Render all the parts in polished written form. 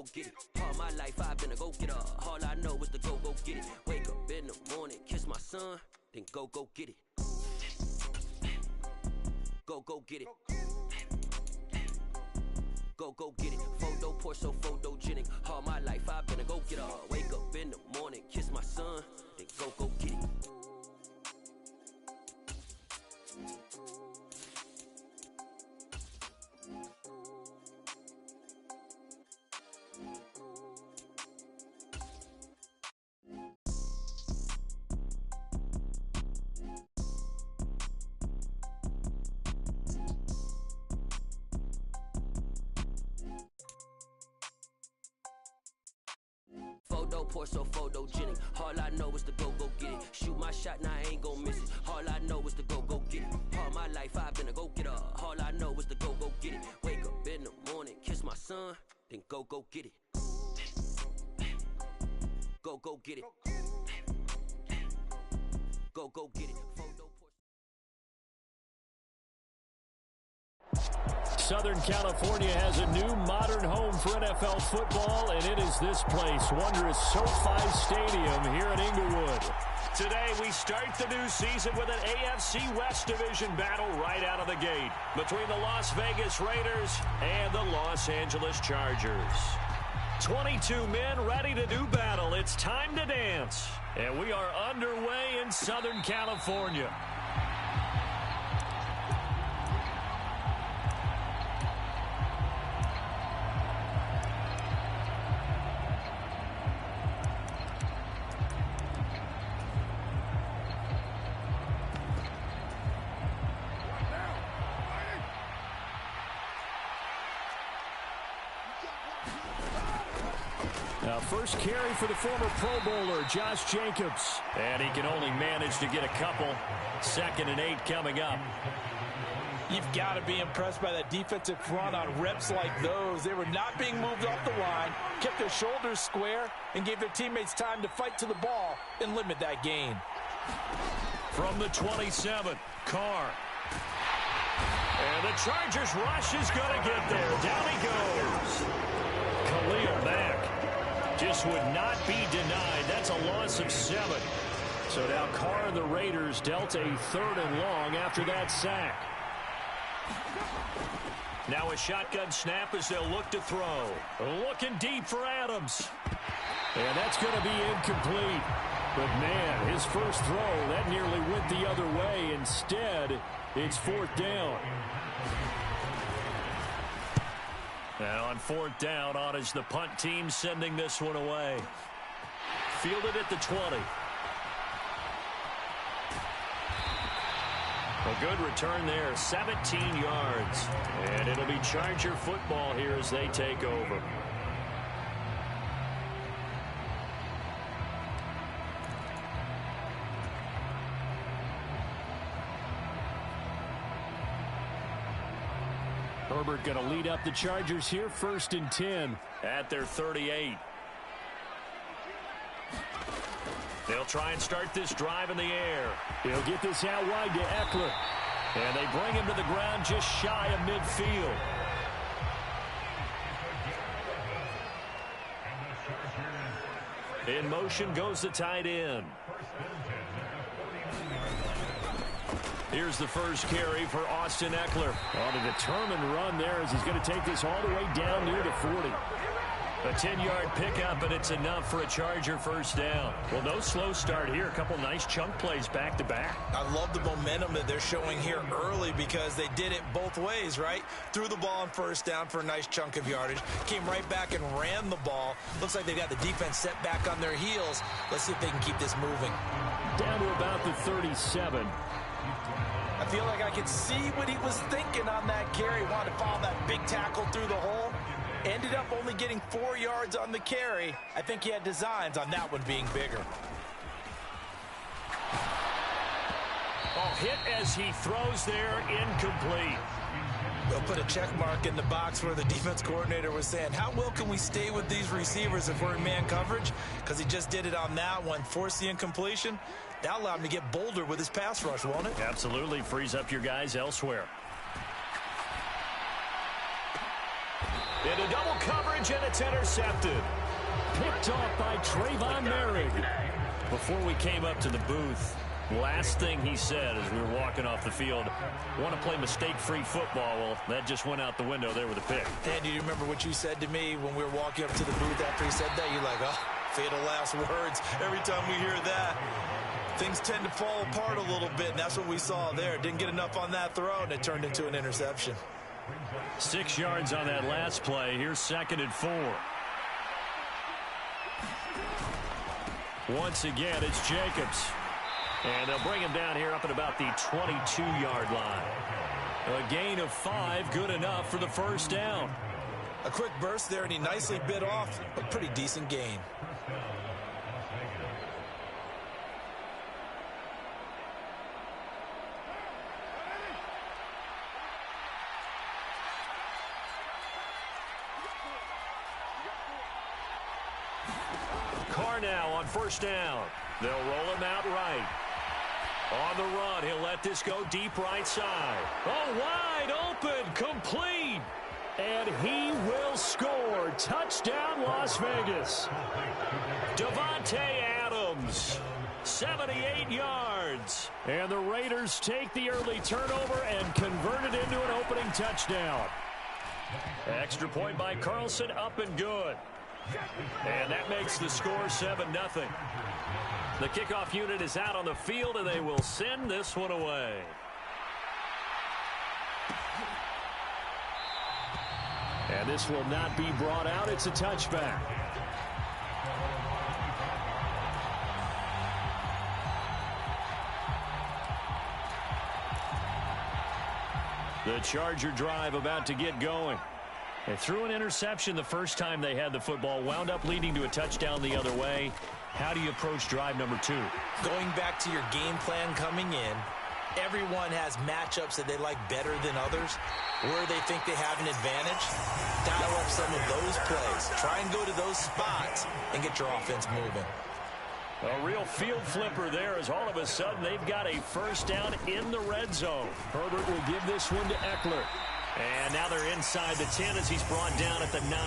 go get it. All my life I've been a go-getter. All I know is to go get it. Wake up in the morning, kiss my son, then go get it. Go get it. Go get it. Photo poor, so photogenic. All my life I've been a go-getter. Wake up in the morning, kiss my son, then go get it. Photo poor, so photogenic. All I know is to go get it. Shoot my shot, now I ain't gon' miss it. All I know is to go get it. All my life I've been a go-getter. All I know is to go get it. Wake up in the morning, kiss my son, then go get it. Go get it. Go get it. Photo poor. Southern California has a new modern home for NFL football, and it is this place, wondrous SoFi Stadium here in Inglewood. Today, we start the new season with an AFC West Division battle right out of the gate between the Las Vegas Raiders and the Los Angeles Chargers. 22 men ready to do battle. It's time to dance, and we are underway in Southern California. Now, first carry for the former Pro Bowler, Josh Jacobs. And he can only manage to get a couple. 2nd and 8 coming up. You've got to be impressed by that defensive front on reps like those. They were not being moved off the line, kept their shoulders square, and gave their teammates time to fight to the ball and limit that gain. From the 27, Carr. And the Chargers rush is going to get there. Down he goes. Khalil Mack just would not be denied. That's a loss of 7. So now Carr and the Raiders dealt a 3rd and long after that sack. Now a shotgun snap as they'll look to throw. Looking deep for Adams. And that's going to be incomplete. But, man, his first throw, that nearly went the other way. Instead, it's 4th down. And on 4th down, on is the punt team sending this one away. Fielded at the 20. A good return there, 17 yards. And it'll be Charger football here as they take over. Herbert going to lead up the Chargers here, 1st and 10 at their 38. They'll try and start this drive in the air. He'll get this out wide to Eckler. And they bring him to the ground just shy of midfield. In motion goes the tight end. Here's the first carry for Austin Eckler. On a determined run there as he's going to take this all the way down near the 40. A 10-yard pickup, and it's enough for a Charger first down. Well, no slow start here. A couple nice chunk plays back-to-back. I love the momentum that they're showing here early because they did it both ways, right? Threw the ball on 1st down for a nice chunk of yardage. Came right back and ran the ball. Looks like they've got the defense set back on their heels. Let's see if they can keep this moving. Down to about the 37. I feel like I could see what he was thinking on that carry. Wanted to follow that big tackle through the hole. Ended up only getting 4 yards on the carry. I think he had designs on that one being bigger. Oh, hit as he throws there, incomplete. They'll put a check mark in the box where the defense coordinator was saying, how well can we stay with these receivers if we're in man coverage? Because he just did it on that one, forced the incompletion. That allowed him to get bolder with his pass rush, won't it? Absolutely, frees up your guys elsewhere. Into into double coverage, and it's intercepted. Picked off by Trayvon Merrick. Before we came up to the booth, last thing he said as we were walking off the field, want to play mistake-free football. Well, that just went out the window there with a pick. Dan, do you remember what you said to me when we were walking up to the booth after he said that? You're like, oh, fatal last words. Every time we hear that, things tend to fall apart a little bit, and that's what we saw there. Didn't get enough on that throw, and it turned into an interception. 6 yards on that last play. Here's 2nd and 4. Once again, it's Jacobs. And they'll bring him down here up at about the 22-yard line. A gain of 5, good enough for the first down. A quick burst there, and he nicely bit off a pretty decent gain. Carr now on first down. They'll roll him out right. On the run, he'll let this go deep right side. Oh, wide open, complete. And he will score. Touchdown, Las Vegas. Davante Adams, 78 yards. And the Raiders take the early turnover and convert it into an opening touchdown. Extra point by Carlson, up and good. And that makes the score 7-0. The kickoff unit is out on the field, and they will send this one away. And this will not be brought out. It's a touchback. The Charger drive about to get going. They threw an interception the first time they had the football, wound up leading to a touchdown the other way. How do you approach drive number 2? Going back to your game plan coming in, everyone has matchups that they like better than others, where they think they have an advantage. Dial up some of those plays. Try and go to those spots and get your offense moving. A real field flipper there as all of a sudden they've got a first down in the red zone. Herbert will give this one to Eckler. And now they're inside the 10 as he's brought down at the 9.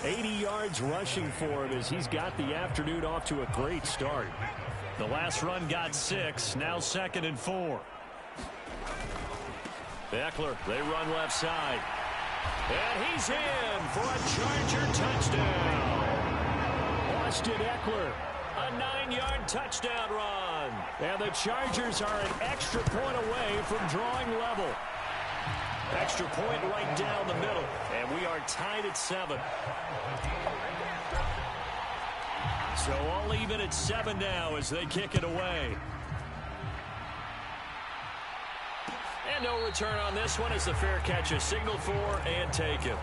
80 yards rushing for him as he's got the afternoon off to a great start. The last run got 6, now 2nd and 4. Eckler, they run left side. And he's in for a Charger touchdown. Austin Eckler, a 9-yard touchdown run. And the Chargers are an extra point away from drawing level. Extra point right down the middle, and we are tied at 7. So all even at 7 now as they kick it away. And no return on this one as the fair catch is signaled for and taken.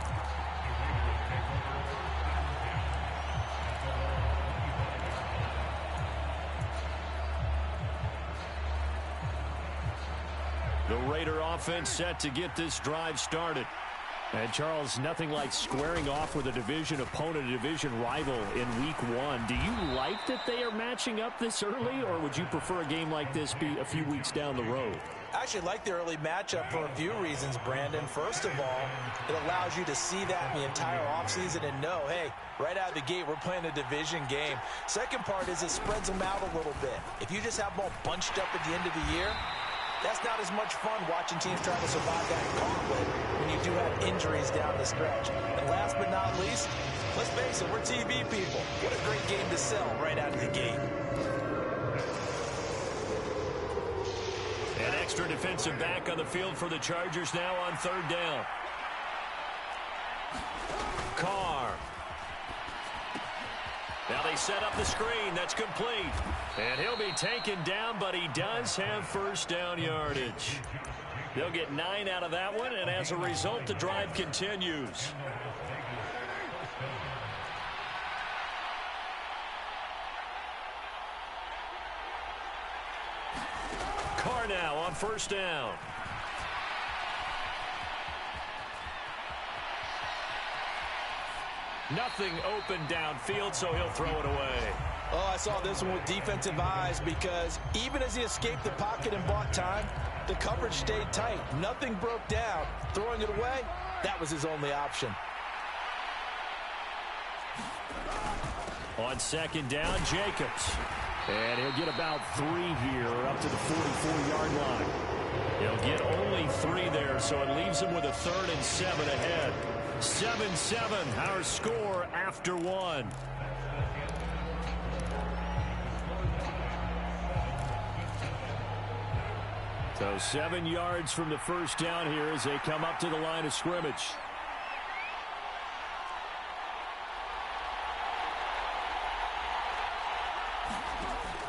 The Raider offense set to get this drive started. And, Charles, nothing like squaring off with a division opponent, a division rival in Week 1. Do you like that they are matching up this early, or would you prefer a game like this be a few weeks down the road? I actually like the early matchup for a few reasons, Brandon. First of all, it allows you to see that in the entire offseason and know, hey, right out of the gate, we're playing a division game. Second part is it spreads them out a little bit. If you just have them all bunched up at the end of the year, that's not as much fun watching teams try to survive that gauntlet when you do have injuries down the stretch. And last but not least, let's face it, we're TV people. What a great game to sell right out of the gate. An extra defensive back on the field for the Chargers now on 3rd down. Carr. Now they set up the screen. That's complete. And he'll be taken down, but he does have first down yardage. They'll get 9 out of that one, and as a result, the drive continues. Carr now on first down. Nothing open downfield, so he'll throw it away. Oh, I saw this one with defensive eyes because even as he escaped the pocket and bought time, the coverage stayed tight. Nothing broke down. Throwing it away, that was his only option. On second down, Jacobs. And he'll get about 3 here up to the 44-yard line. He'll get only 3 there, so it leaves him with a 3rd and 7 ahead. 7-7, our score after 1. So 7 yards from the first down here as they come up to the line of scrimmage.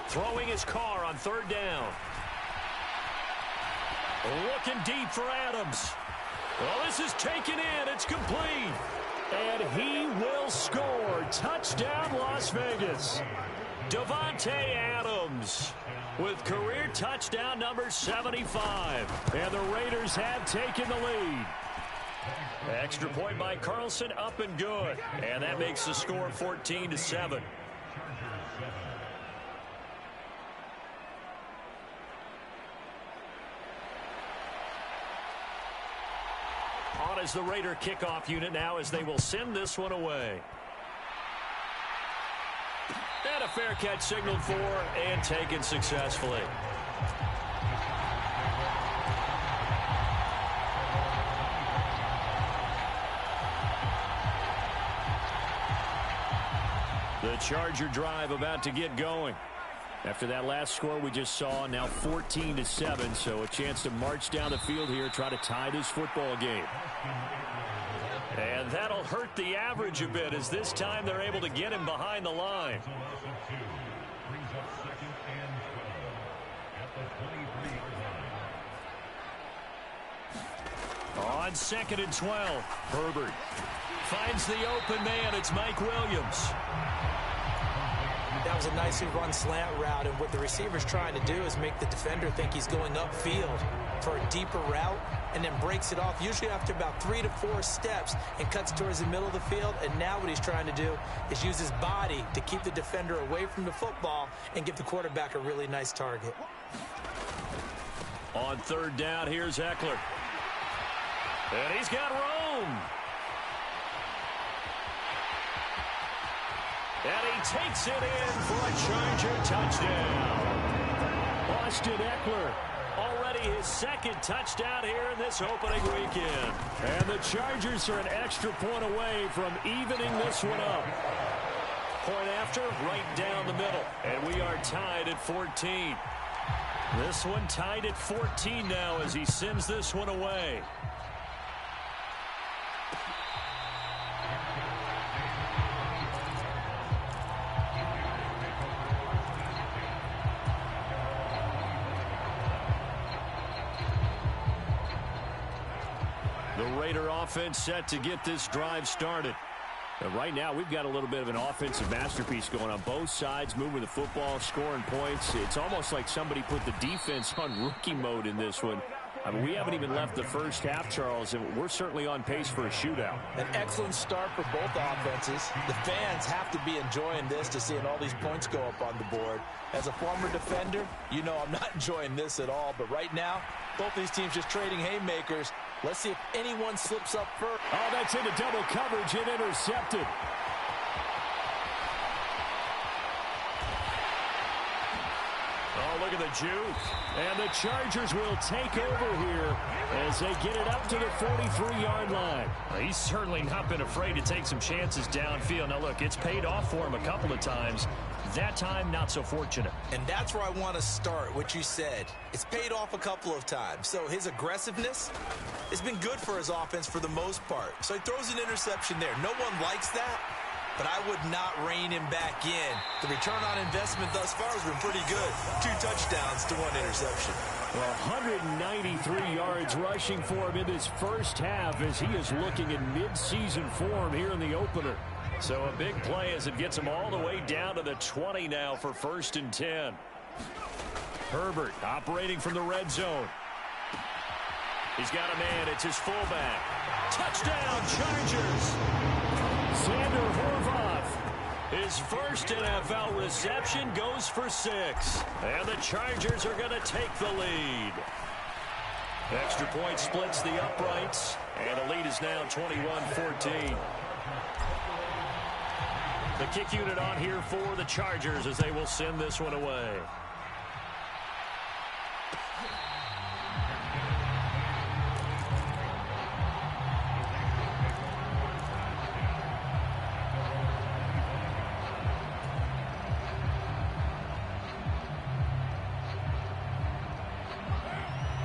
Throwing his car on 3rd down. Looking deep for Adams. Well, this is taken in. It's complete. And he will score. Touchdown, Las Vegas. Davante Adams with career touchdown number 75. And the Raiders have taken the lead. Extra point by Carlson, up and good. And that makes the score 14-7. On as the Raider kickoff unit now as they will send this one away. And a fair catch signaled for and taken successfully. The Charger drive about to get going. After that last score we just saw, now 14-7, so a chance to march down the field here, try to tie this football game. And that'll hurt the average a bit as this time they're able to get him behind the line. On 2nd and 12, Herbert finds the open man. It's Mike Williams. That was a nicely run slant route, and what the receiver's trying to do is make the defender think he's going upfield for a deeper route and then breaks it off, usually after about 3 to 4 steps, and cuts towards the middle of the field. And now what he's trying to do is use his body to keep the defender away from the football and give the quarterback a really nice target. On 3rd down, here's Eckler. And he's got Rome. And he takes it in for a Charger touchdown. Austin Eckler, already his 2nd touchdown here in this opening weekend. And the Chargers are an extra point away from evening this one up. Point after, right down the middle. And we are tied at 14. This one tied at 14 now as he sends this one away. The Raider offense set to get this drive started. And right now, we've got a little bit of an offensive masterpiece going on both sides, moving the football, scoring points. It's almost like somebody put the defense on rookie mode in this one. I mean, we haven't even left the first half, Charles, and we're certainly on pace for a shootout. An excellent start for both offenses. The fans have to be enjoying this to seeing all these points go up on the board. As a former defender, you know I'm not enjoying this at all. But right now, both these teams just trading haymakers. Let's see if anyone slips up first. Oh, that's into double coverage and intercepted. Oh, look at the juke. And the Chargers will take over here as they get it up to the 43-yard line. Well, he's certainly not been afraid to take some chances downfield. Now, look, it's paid off for him a couple of times. That time, not so fortunate. And that's where I want to start, what you said. It's paid off a couple of times. So his aggressiveness has been good for his offense for the most part. So he throws an interception there. No one likes that, but I would not rein him back in. The return on investment thus far has been pretty good. 2 touchdowns to 1 interception. Well, 193 yards rushing for him in this first half as he is looking in mid-season form here in the opener. So a big play as it gets him all the way down to the 20 now for 1st and 10. Herbert operating from the red zone. He's got a man. It's his fullback. Touchdown, Chargers. Xander Horvath. His first NFL reception goes for 6. And the Chargers are going to take the lead. Extra point splits the uprights. And the lead is now 21-14. The kick unit on here for the Chargers as they will send this one away.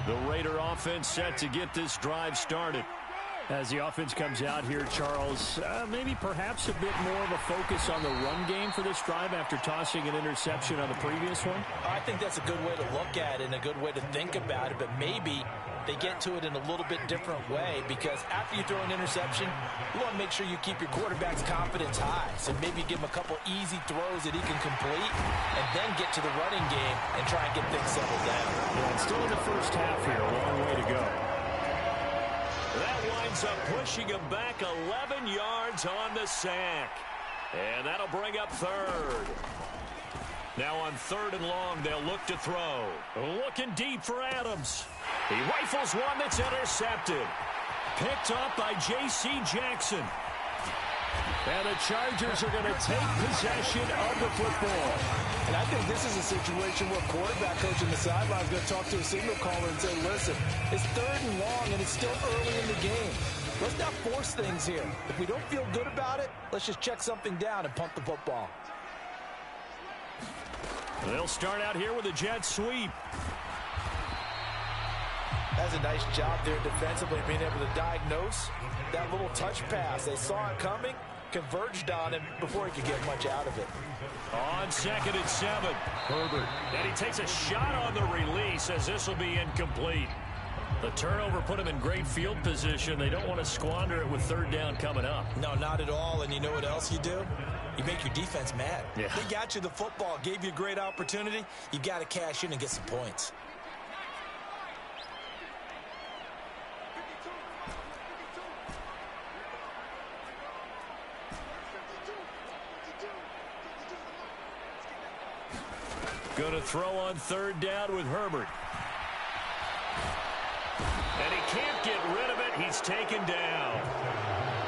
The Raider offense set to get this drive started. As the offense comes out here, Charles, maybe perhaps a bit more of a focus on the run game for this drive after tossing an interception on the previous one? I think that's a good way to look at it and a good way to think about it, but maybe they get to it in a little bit different way, because after you throw an interception, you want to make sure you keep your quarterback's confidence high. So maybe give him a couple easy throws that he can complete and then get to the running game and try and get things settled down. Yeah, it's still in the first half here, a long way to go. That winds up pushing him back 11 yards on the sack. And that'll bring up third. Now on 3rd and long, they'll look to throw. Looking deep for Adams. He rifles one that's intercepted. Picked up by J.C. Jackson. And the Chargers are going to take possession of the football. And I think this is a situation where quarterback coach in the sideline is going to talk to a signal caller and say, listen, it's 3rd and long and it's still early in the game. Let's not force things here. If we don't feel good about it, let's just check something down and pump the football. They'll start out here with a jet sweep. That's a nice job there defensively, being able to diagnose that little touch pass. They saw it coming, converged on him before he could get much out of it. On 2nd and 7, Herbert. And he takes a shot on the release as this will be incomplete. The turnover put him in great field position. They don't want to squander it with 3rd down coming up. No, not at all. And you know what else you do? You make your defense mad. Yeah. They got you the football, gave you a great opportunity. You got to cash in and get some points. Going to throw on 3rd down with Herbert. And he can't get rid of it. He's taken down.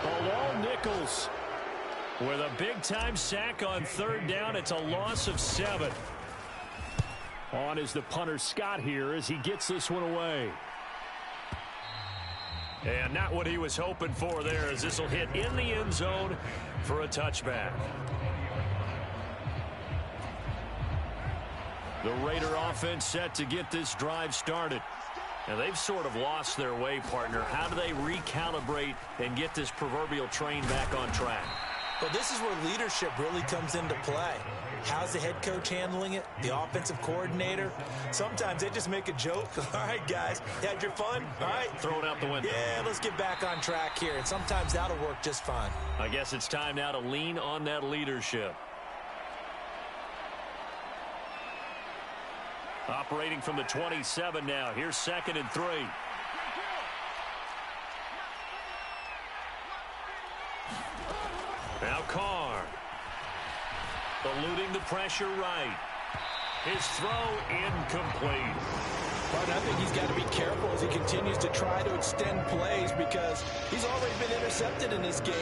Bilal Nichols with a big-time sack on 3rd down. It's a loss of 7. On is the punter Scott here as he gets this one away. And not what he was hoping for there, as this will hit in the end zone for a touchback. The Raider offense set to get this drive started. And they've sort of lost their way, partner. How do they recalibrate and get this proverbial train back on track? Well, this is where leadership really comes into play. How's the head coach handling it? The offensive coordinator? Sometimes they just make a joke. All right, guys, you had your fun? All right. Throw it out the window. Yeah, let's get back on track here. And sometimes that'll work just fine. I guess it's time now to lean on that leadership. Operating from the 27 now. Here's 2nd and 3. Now Carr. Eluding the pressure right. His throw incomplete. But I think he's got to be careful as he continues to try to extend plays, because he's already been intercepted in this game.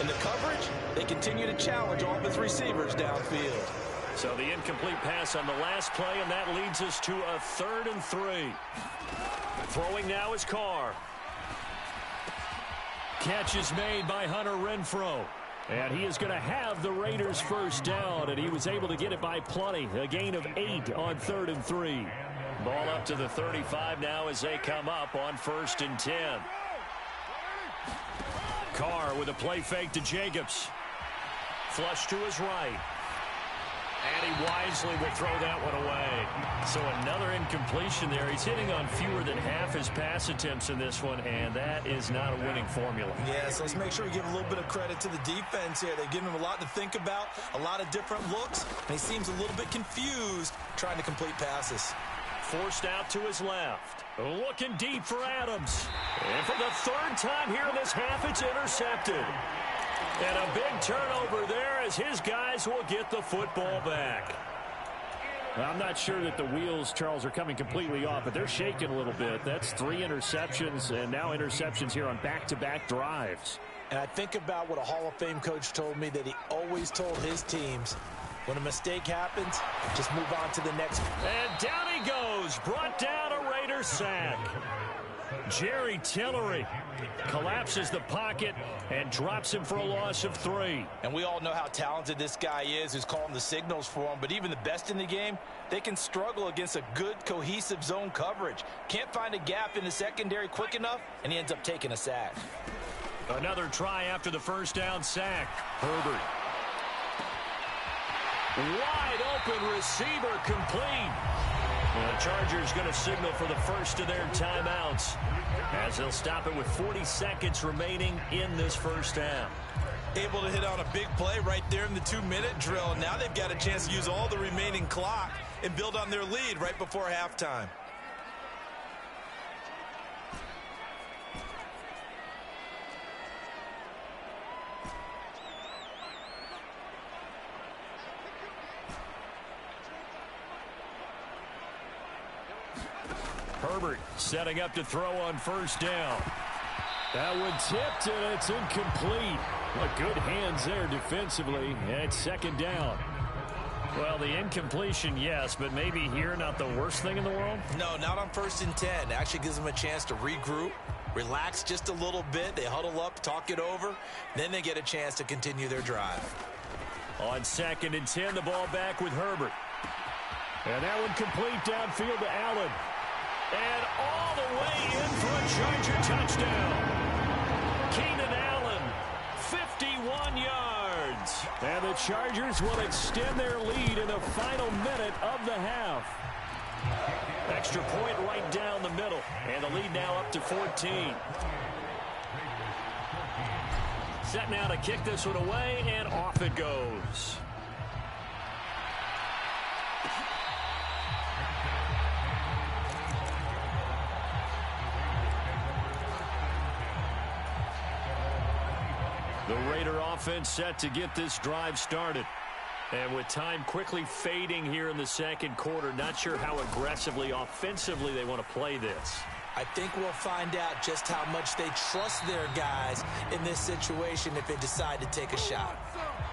In the coverage, they continue to challenge all of his receivers downfield. So the incomplete pass on the last play, and that leads us to a 3rd and 3. Throwing now is Carr. Catch is made by Hunter Renfrow. And he is going to have the Raiders' first down, and he was able to get it by plenty. A gain of 8 on 3rd and 3. Ball up to the 35 now as they come up on 1st and 10. Carr with a play fake to Jacobs. Flush to his right. And he wisely will throw that one away. So another incompletion there. He's hitting on fewer than half his pass attempts in this one, and that is not a winning formula. Yeah, so let's make sure we give a little bit of credit to the defense here. They've given him a lot to think about, a lot of different looks, and he seems a little bit confused trying to complete passes. Forced out to his left. Looking deep for Adams. And for the 3rd time here in this half, it's intercepted. And a big turnover there as his guys will get the football back. I'm not sure that the wheels, Charles, are coming completely off, but they're shaking a little bit. That's 3 interceptions, and now interceptions here on back-to-back drives. And I think about what a Hall of Fame coach told me, that he always told his teams, when a mistake happens, just move on to the next. And down he goes, brought down a Raider sack. Jerry Tillery collapses the pocket and drops him for a loss of 3. And we all know how talented this guy is, who's calling the signals for him. But even the best in the game, they can struggle against a good, cohesive zone coverage. Can't find a gap in the secondary quick enough, and he ends up taking a sack. Another try after the first down sack. Herbert. Wide open receiver, complete. The Chargers going to signal for the first of their timeouts, as they'll stop it with 40 seconds remaining in this first half. Able to hit on a big play right there in the 2-minute drill. Now they've got a chance to use all the remaining clock and build on their lead right before halftime. Herbert setting up to throw on first down. That one tipped, and it's incomplete. What good hands there defensively. And it's second down. Well, the incompletion, yes, but maybe here not the worst thing in the world? No, not on 1st and 10. Actually gives them a chance to regroup, relax just a little bit. They huddle up, talk it over. Then they get a chance to continue their drive. On 2nd and 10, the ball back with Herbert. And that one complete downfield to Allen. And all the way in for a Charger touchdown. Keenan Allen, 51 yards. And the Chargers will extend their lead in the final minute of the half. Extra point right down the middle. And the lead now up to 14. Set now to kick this one away, and off it goes. The Raider offense set to get this drive started. And with time quickly fading here in the second quarter, not sure how aggressively, offensively they want to play this. I think we'll find out just how much they trust their guys in this situation if they decide to take a shot.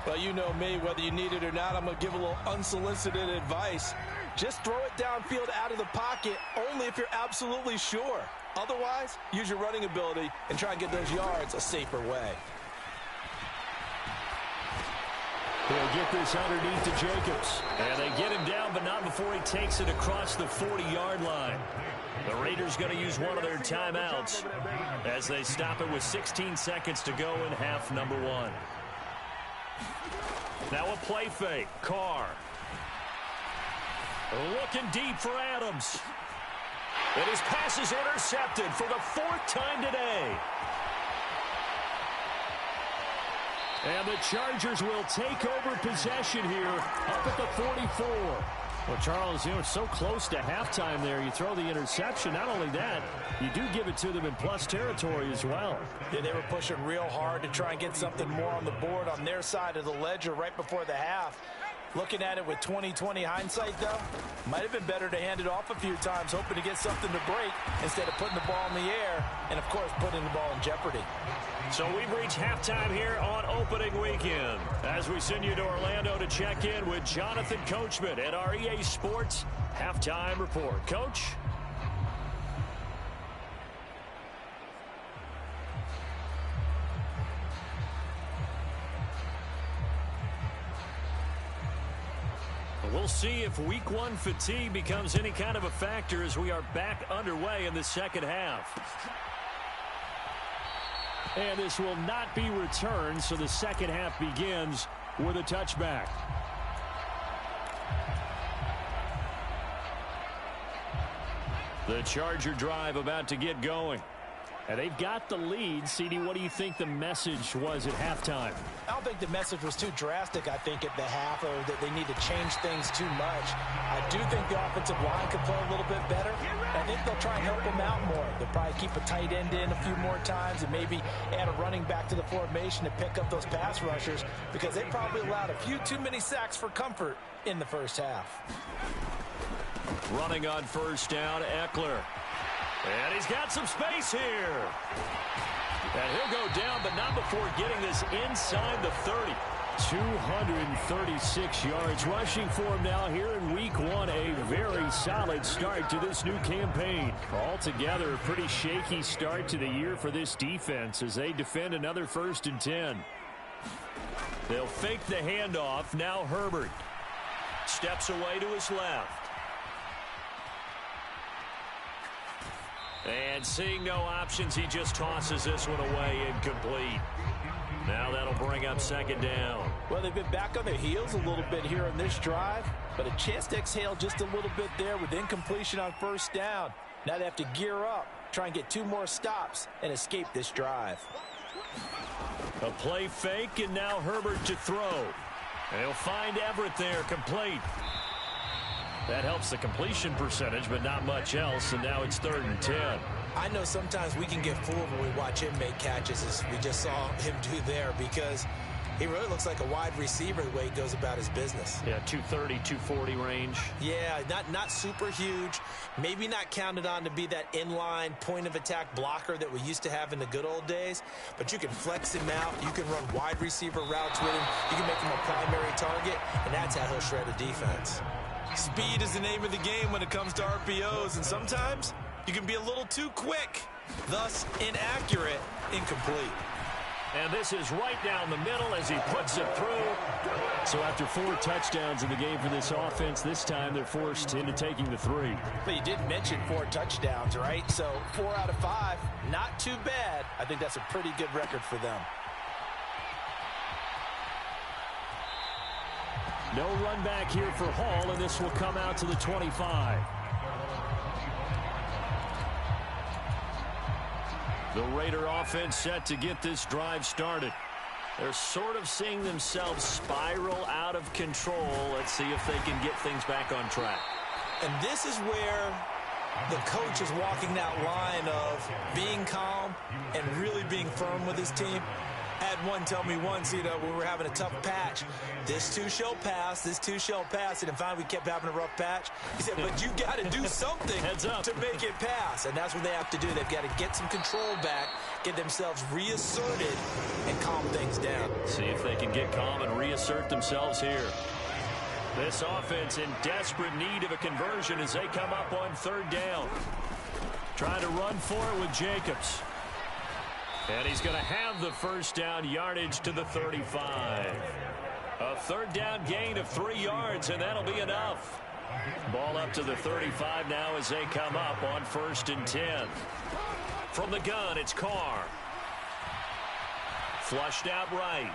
Well, you know me, whether you need it or not, I'm going to give a little unsolicited advice. Just throw it downfield out of the pocket only if you're absolutely sure. Otherwise, use your running ability and try and get those yards a safer way. He'll get this underneath to Jacobs. And they get him down, but not before he takes it across the 40-yard line. The Raiders going to use one of their timeouts as they stop it with 16 seconds to go in half number 1. Now a play fake. Carr. Looking deep for Adams. And his pass is intercepted for the 4th time today. And the Chargers will take over possession here up at the 44. Well, Charles, you know, it's so close to halftime there. You throw the interception. Not only that, you do give it to them in plus territory as well. Yeah, they were pushing real hard to try and get something more on the board on their side of the ledger right before the half. Looking at it with 20/20 hindsight, though, might have been better to hand it off a few times, hoping to get something to break instead of putting the ball in the air and, of course, putting the ball in jeopardy. So we've reached halftime here on opening weekend as we send you to Orlando to check in with Jonathan Coachman at our EA Sports Halftime Report. Coach? We'll see if week 1 fatigue becomes any kind of a factor as we are back underway in the second half. And this will not be returned, so the second half begins with a touchback. The Charger drive about to get going. And they've got the lead. CD, what do you think the message was at halftime? I don't think the message was too drastic, I think, at the half, or that they need to change things too much. I do think the offensive line could play a little bit better. I think they'll try and help them out more. They'll probably keep a tight end in a few more times and maybe add a running back to the formation to pick up those pass rushers, because they probably allowed a few too many sacks for comfort in the first half. Running on first down, Eckler. And he's got some space here. And he'll go down, but not before getting this inside the 30. 236 yards rushing for him now here in week 1. A very solid start to this new campaign. Altogether, a pretty shaky start to the year for this defense as they defend another 1st and 10. They'll fake the handoff. Now Herbert steps away to his left. And seeing no options, he just tosses this one away, incomplete. Now that'll bring up 2nd down. Well, they've been back on their heels a little bit here on this drive, but a chance to exhale just a little bit there with incompletion on 1st down. Now they have to gear up, try and get 2 more stops and escape this drive. A play fake, and now Herbert to throw. And he'll find Everett there, complete. That helps the completion percentage, but not much else, and now it's 3rd and 10. I know sometimes we can get fooled when we watch him make catches, as we just saw him do there, because he really looks like a wide receiver the way he goes about his business. Yeah, 230, 240 range. Yeah, not super huge. Maybe not counted on to be that inline point-of-attack blocker that we used to have in the good old days, but you can flex him out. You can run wide receiver routes with him. You can make him a primary target, and that's how he'll shred a defense. Speed is the name of the game when it comes to RPOs, and sometimes you can be a little too quick, thus inaccurate, incomplete. And this is right down the middle as he puts it through. So after 4 touchdowns in the game for this offense, this time they're forced into taking the 3. But you did mention 4 touchdowns, right? So 4 out of 5, not too bad. I think that's a pretty good record for them. No run back here for Hall, and this will come out to the 25. The Raider offense set to get this drive started. They're sort of seeing themselves spiral out of control. Let's see if they can get things back on track. And this is where the coach is walking that line of being calm and really being firm with his team. I had one tell me once, when we were having a tough patch, this too shall pass, this too shall pass, and finally we kept having a rough patch. He said, but you got to do something to make it pass, and that's what they have to do. They've got to get some control back, get themselves reasserted, and calm things down. See if they can get calm and reassert themselves here. This offense in desperate need of a conversion as they come up on 3rd down. Trying to run for it with Jacobs. And he's going to have the 1st down yardage to the 35. A 3rd down gain of 3 yards, and that'll be enough. Ball up to the 35 now as they come up on 1st and 10. From the gun, it's Carr. Flushed out right.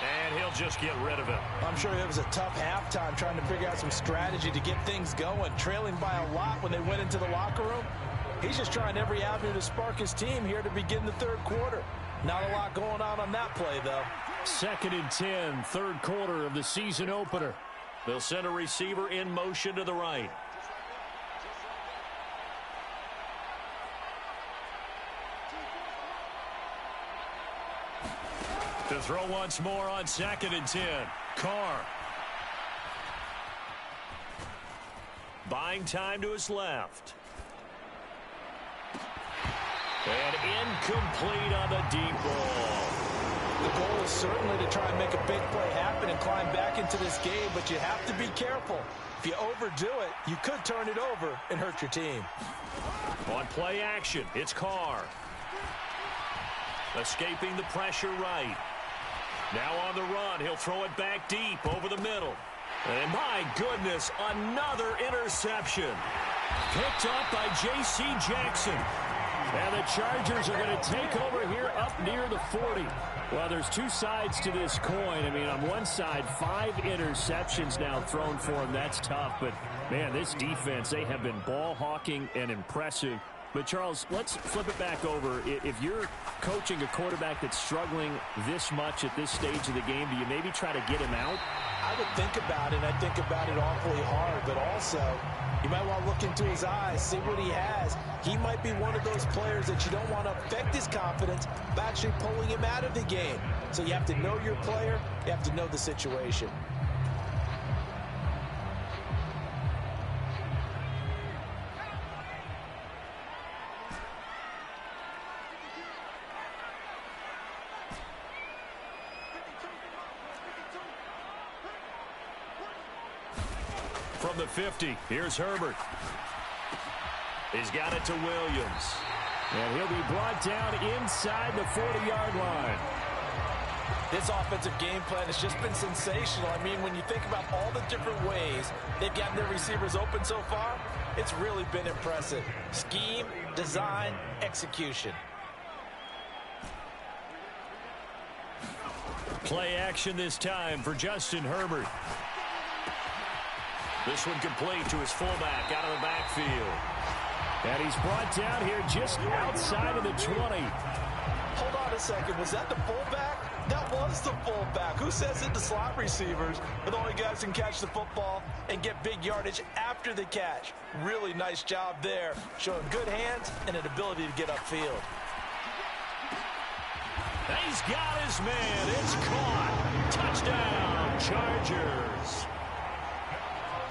And he'll just get rid of it. I'm sure it was a tough halftime trying to figure out some strategy to get things going, trailing by a lot when they went into the locker room. He's just trying every avenue to spark his team here to begin the 3rd quarter. Not a lot going on that play, though. 2nd and 10, 3rd quarter of the season opener. They'll send a receiver in motion to the right. To throw once more on 2nd and 10. Carr. Buying time to his left. And incomplete on the deep ball. The goal is certainly to try and make a big play happen and climb back into this game, but you have to be careful. If you overdo it, you could turn it over and hurt your team. On play action, it's Carr. Escaping the pressure right. Now on the run, he'll throw it back deep over the middle. And my goodness, another interception. Picked up by J.C. Jackson. And the Chargers are going to take over here up near the 40. Well, there's 2 sides to this coin. I mean, on one side, 5 interceptions now thrown for him. That's tough. But, man, this defense, they have been ball hawking and impressive. But, Charles, let's flip it back over. If you're coaching a quarterback that's struggling this much at this stage of the game, do you maybe try to get him out? I would think about it, and I think about it awfully hard. But also, you might want to look into his eyes, see what he has. He might be one of those players that you don't want to affect his confidence by actually pulling him out of the game. So you have to know your player. You have to know the situation. From the 50, here's Herbert. He's got it to Williams. And he'll be brought down inside the 40-yard line. This offensive game plan has just been sensational. I mean, when you think about all the different ways they've gotten their receivers open so far, it's really been impressive. Scheme, design, execution. Play action this time for Justin Herbert. This one complete to his fullback out of the backfield. And he's brought down here just outside of the 20. Hold on a second. Was that the fullback? That was the fullback. Who says it to slot receivers? But the only guys can catch the football and get big yardage after the catch. Really nice job there, showing good hands and an ability to get upfield. He's got his man. It's caught. Touchdown, Chargers.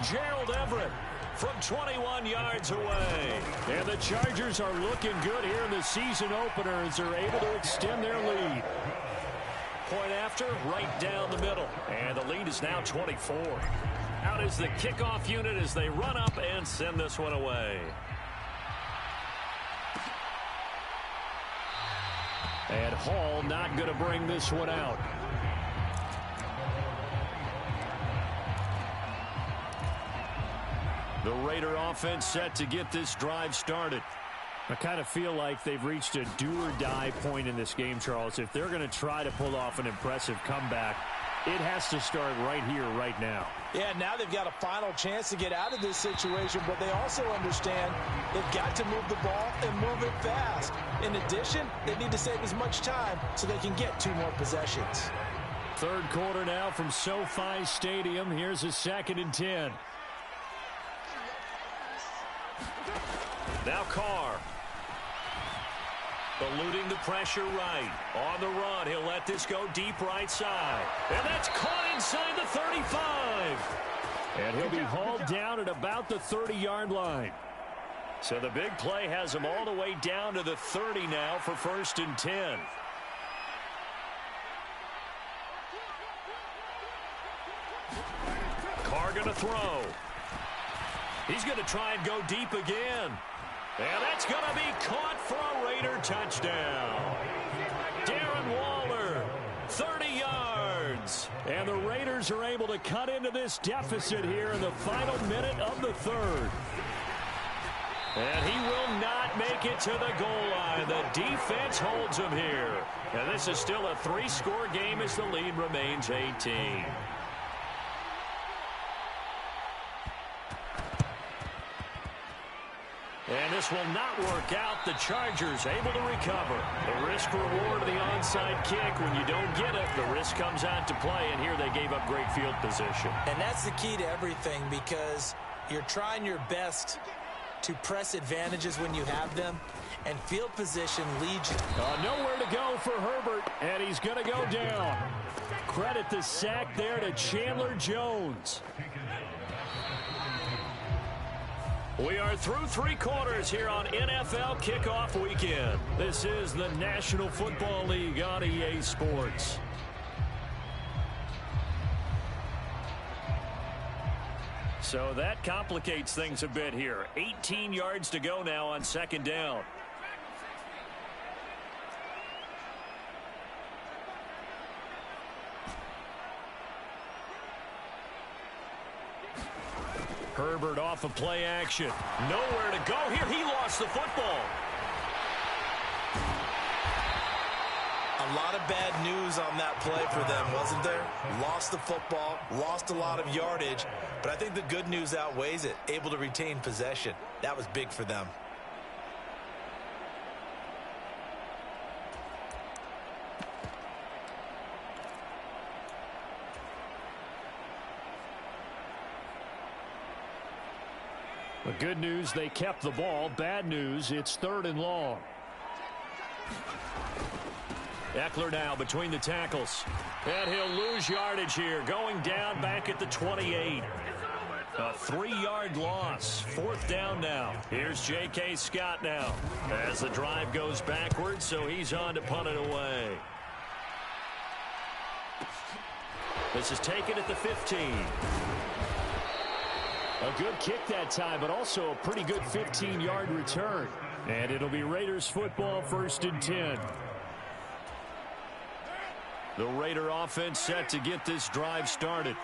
Gerald Everett from 21 yards away. And the Chargers are looking good here in the season opener as they're able to extend their lead. Point after, right down the middle. And the lead is now 24. Out is the kickoff unit as they run up and send this one away. And Hall not going to bring this one out. The Raider offense set to get this drive started. I kind of feel like they've reached a do-or-die point in this game, Charles. If they're going to try to pull off an impressive comeback, it has to start right here, right now. Yeah, now they've got a final chance to get out of this situation, but they also understand they've got to move the ball and move it fast. In addition, they need to save as much time so they can get 2 more possessions. Third quarter now from SoFi Stadium. Here's a 2nd and 10. Now Carr. Eluding the pressure right. On the run, he'll let this go deep right side. And that's caught inside the 35. And he'll be hauled down at about the 30-yard line. So the big play has him all the way down to the 30 now for 1st and 10. Carr going to throw. He's going to try and go deep again. And that's going to be caught for a Raider touchdown. Darren Waller, 30 yards. And the Raiders are able to cut into this deficit here in the final minute of the 3rd. And he will not make it to the goal line. The defense holds him here. And this is still a 3-score game as the lead remains 18. And this will not work out. The Chargers able to recover. The risk-reward of the onside kick. When you don't get it, the risk comes out to play. And here they gave up great field position. And that's the key to everything, because you're trying your best to press advantages when you have them. And field position leads you. Nowhere to go for Herbert. And he's going to go down. Credit the sack there to Chandler Jones. We are through 3 quarters here on NFL Kickoff Weekend. This is the National Football League on EA Sports. So that complicates things a bit here. 18 yards to go now on 2nd down. Herbert off of play action. Nowhere to go here. He lost the football. A lot of bad news on that play for them, wasn't there? Lost the football, lost a lot of yardage, but I think the good news outweighs it. Able to retain possession. That was big for them. The good news, they kept the ball. Bad news, it's 3rd and long. Eckler now between the tackles. And he'll lose yardage here. Going down back at the 28. A 3-yard loss. 4th down now. Here's J.K. Scott now. As the drive goes backwards, so he's on to punt it away. This is taken at the 15. A good kick that time, but also a pretty good 15-yard return. And it'll be Raiders football, 1st and 10. The Raider offense set to get this drive started.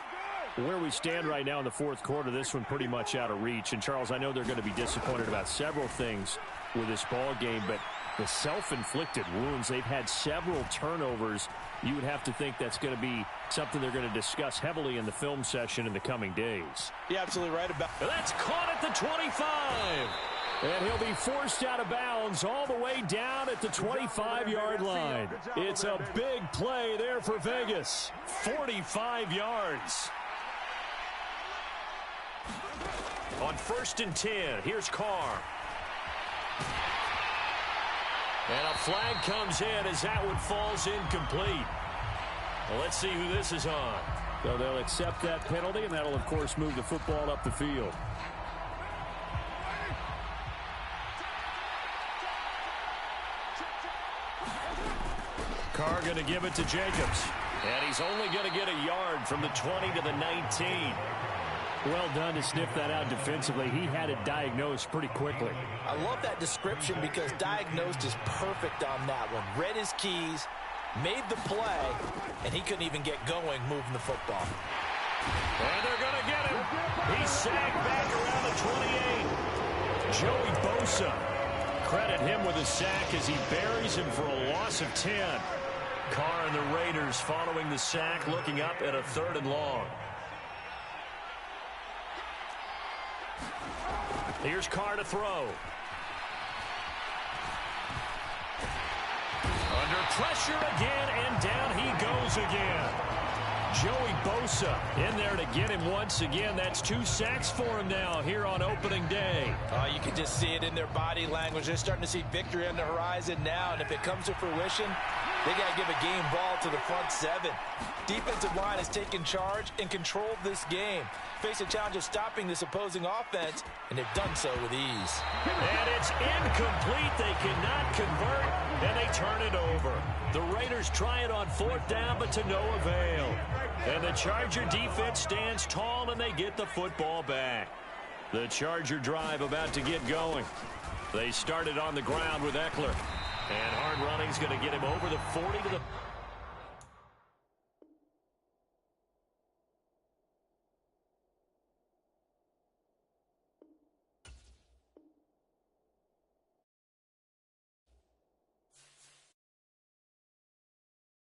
Where we stand right now in the fourth quarter, this one pretty much out of reach. And, Charles, I know they're going to be disappointed about several things with this ball game, but the self-inflicted wounds, they've had several turnovers. You would have to think that's going to be something they're going to discuss heavily in the film session in the coming days. You're absolutely right about that. That's caught at the 25. And he'll be forced out of bounds all the way down at the 25-yard line. It's a big play there for Vegas. 45 yards. On 1st and 10, here's Carr. And a flag comes in as that one falls incomplete. Well, let's see who this is on. So they'll accept that penalty, and that'll, of course, move the football up the field. Carr going to give it to Jacobs. And he's only going to get a yard from the 20 to the 19. Well done to sniff that out defensively. He had it diagnosed pretty quickly. I love that description because diagnosed is perfect on that one. Read his keys, made the play, and he couldn't even get going moving the football. And they're going to get him. He's sagged back around the 28. Joey Bosa. Credit him with a sack as he buries him for a loss of 10. Carr and the Raiders following the sack, looking up at a 3rd and long. Here's Carr to throw. Under pressure again, and down he goes again. Joey Bosa in there to get him once again. That's 2 sacks for him now here on opening day. You can just see it in their body language. They're starting to see victory on the horizon now, and if it comes to fruition, they got to give a game ball to the front 7. Defensive line has taken charge and controlled this game. Face a challenge of stopping this opposing offense, and they've done so with ease. And it's incomplete. They cannot convert, and they turn it over. The Raiders try it on 4th down, but to no avail. And the Charger defense stands tall, and they get the football back. The Charger drive about to get going. They started on the ground with Eckler. And hard running's going to get him over the 40 to the